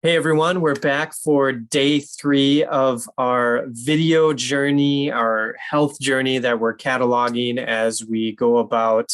Hey everyone, we're back for day 3 of our video journey, our health journey that we're cataloging as we go about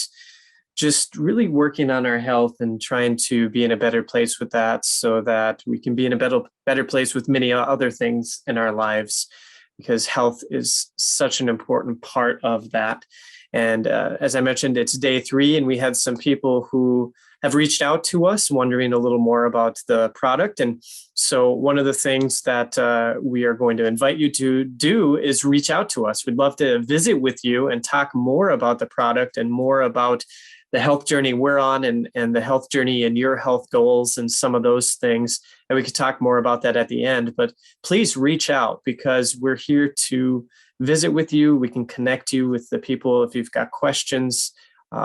just really working on our health and trying to be in a better place with that so that we can be in a better place with many other things in our lives because health is such an important part of that. And as I mentioned, it's day 3, and we had some people who have reached out to us wondering a little more about the product. And so one of the things that we are going to invite you to do is reach out to us. We'd love to visit with you and talk more about the product and more about the health journey we're on and the health journey and your health goals and some of those things. And we could talk more about that at the end, but please reach out because we're here to visit with you. We can connect you with the people if you've got questions,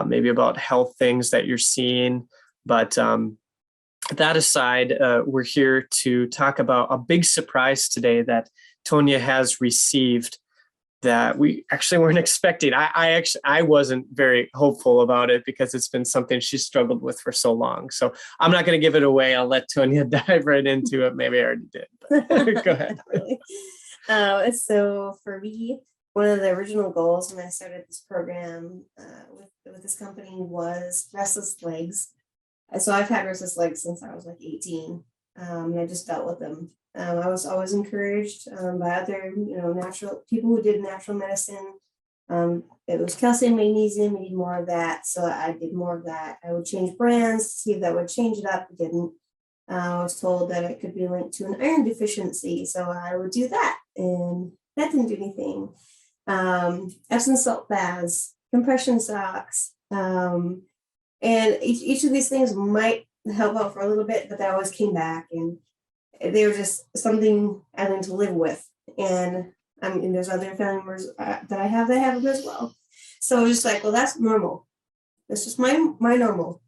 maybe about health things that you're seeing. But that aside, we're here to talk about a big surprise today that Tonia has received that we actually weren't expecting. I wasn't very hopeful about it because it's been something she's struggled with for so long. So I'm not going to give it away. I'll let Tonia dive right into it. Maybe I already did. But go ahead. So for me, one of the original goals when I started this program with this company was restless legs. So I've had restless legs since I was like 18, and I just dealt with them. I was always encouraged by other, natural people who did natural medicine. It was calcium, magnesium, we need more of that. So I did more of that. I would change brands to see if that would change it up. It didn't. I was told that it could be linked to an iron deficiency. So I would do that, and that didn't do anything. Epsom salt baths, compression socks, and each of these things might help out for a little bit, but they always came back, and they were just something I learned to live with. And I mean, there's other family members that I have that have them as well. So it's just like, well, that's normal. That's just my normal.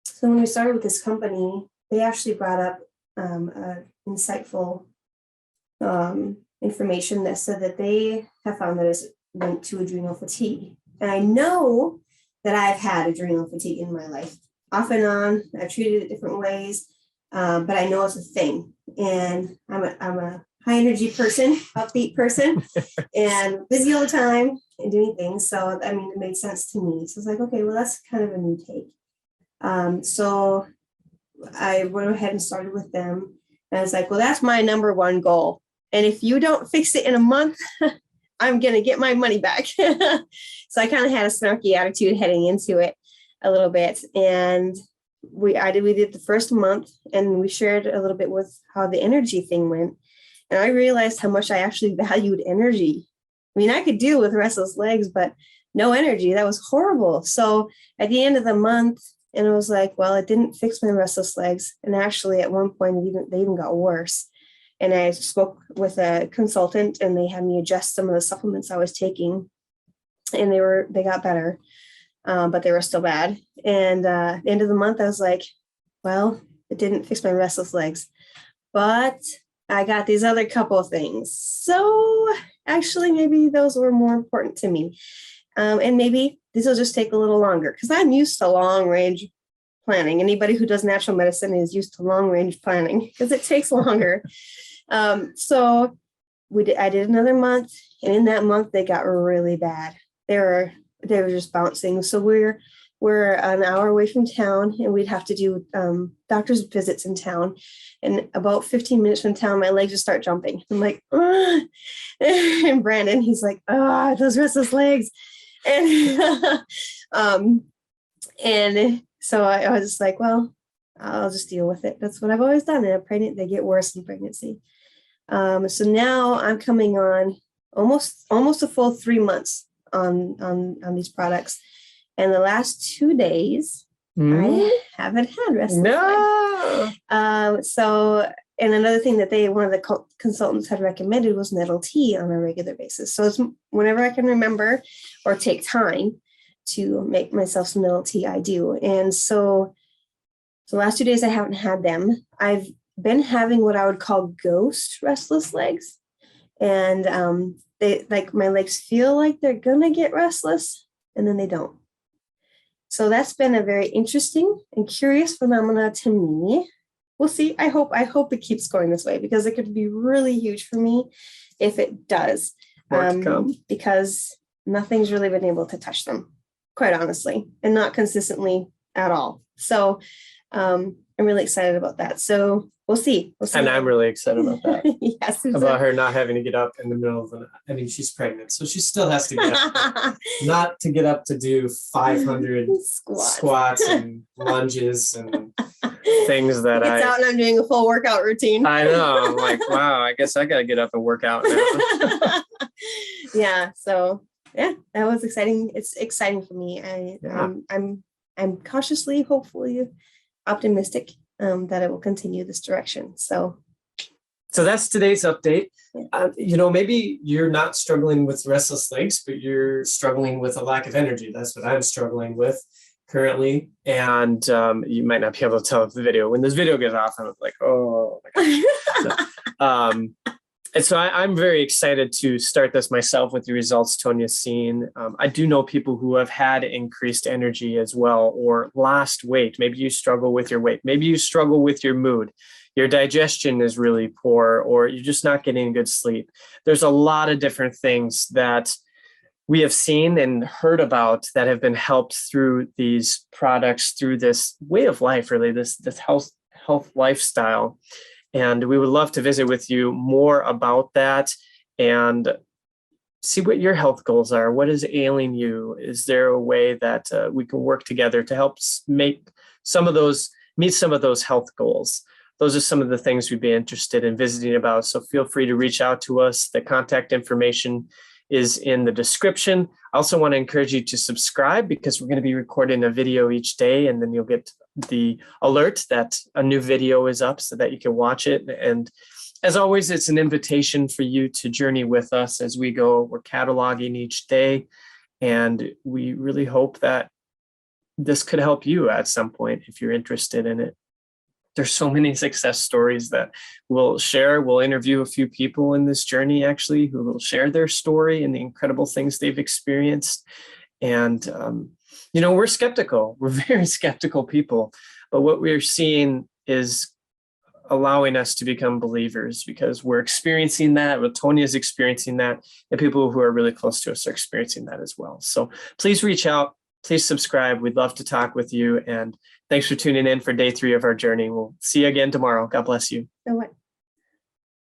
So when we started with this company, they actually brought up insightful information that said that they have found that it's linked to adrenal fatigue. And I know that I've had adrenal fatigue in my life, off and on. I've treated it different ways, but I know it's a thing. And I'm a high energy person, upbeat person, and busy all the time and doing things. So, I mean, it made sense to me. So it's like, okay, well, that's kind of a new take. So I went ahead and started with them. And I was like, well, that's my number one goal. And if you don't fix it in a month, I'm going to get my money back. So I kind of had a snarky attitude heading into it a little bit. And we did the first month, and we shared a little bit with how the energy thing went. And I realized how much I actually valued energy. I mean, I could deal with restless legs, but no energy, that was horrible. So at the end of the month, and I was like, well, it didn't fix my restless legs. And actually at one point, they even got worse. And I spoke with a consultant, and they had me adjust some of the supplements I was taking, and they got better, but they were still bad. And at the end of the month, I was like, well, it didn't fix my restless legs, but I got these other couple of things. So actually, maybe those were more important to me. And maybe these will just take a little longer because I'm used to long range planning. Anybody who does natural medicine is used to long range planning because it takes longer. So I did another month, and in that month they got really bad. They were just bouncing. So we're an hour away from town, and we'd have to do doctor's visits in town. And about 15 minutes from town, my legs just start jumping. I'm like, ugh. And Brandon, he's like, those restless legs. And and so I was just like, well, I'll just deal with it. That's what I've always done. And I'm pregnant, they get worse in pregnancy. So now I'm coming on almost a full 3 months on these products. And the last 2 days, I haven't had restless legs. So, and another thing that one of the consultants had recommended was nettle tea on a regular basis. So it's whenever I can remember or take time to make myself some nettle tea, I do. And so the last 2 days I haven't had them. I've been having what I would call ghost restless legs. And my legs feel like they're going to get restless, and then they don't. So that's been a very interesting and curious phenomena to me. we'll see. I hope it keeps going this way, because it could be really huge for me if it does. More to come. Because nothing's really been able to touch them, quite honestly, and not consistently at all. So I'm really excited about that. So we'll see. And I'm really excited about that. Yes. About her not having to get up in the middle of the night. I mean, she's pregnant, so she still has to get up. Not to get up to do 500 squats and lunges and things that it's out and I'm doing a full workout routine. I know. I'm like, wow, I guess I got to get up and work out now. Yeah. So yeah, that was exciting. It's exciting for me. I'm cautiously, hopefully optimistic that it will continue this direction. So that's today's update. Maybe you're not struggling with restless legs, but you're struggling with a lack of energy. That's what I'm struggling with currently. And you might not be able to tell if the video, when this video goes off, I'm like, oh my gosh. And so I'm very excited to start this myself with the results Tonia's seen. I do know people who have had increased energy as well, or lost weight. Maybe you struggle with your weight. Maybe you struggle with your mood. Your digestion is really poor, or you're just not getting good sleep. There's a lot of different things that we have seen and heard about that have been helped through these products, through this way of life, really, this health lifestyle. And we would love to visit with you more about that and see what your health goals are. What is ailing you? Is there a way that we can work together to help meet some of those health goals? Those are some of the things we'd be interested in visiting about. So feel free to reach out to us. The contact information is in the description. I also want to encourage you to subscribe, because we're going to be recording a video each day, and then you'll get the alert that a new video is up so that you can watch it. And as always, it's an invitation for you to journey with us as we go. We're cataloging each day, and we really hope that this could help you at some point if you're interested in it. There's so many success stories that we'll share. We'll interview a few people in this journey, actually, who will share their story and the incredible things they've experienced. And, we're skeptical. We're very skeptical people. But what we're seeing is allowing us to become believers, because we're experiencing that. Tonia is experiencing that. And people who are really close to us are experiencing that as well. So please reach out. Please subscribe. We'd love to talk with you. And thanks for tuning in for day 3 of our journey. We'll see you again tomorrow. God bless you. So what?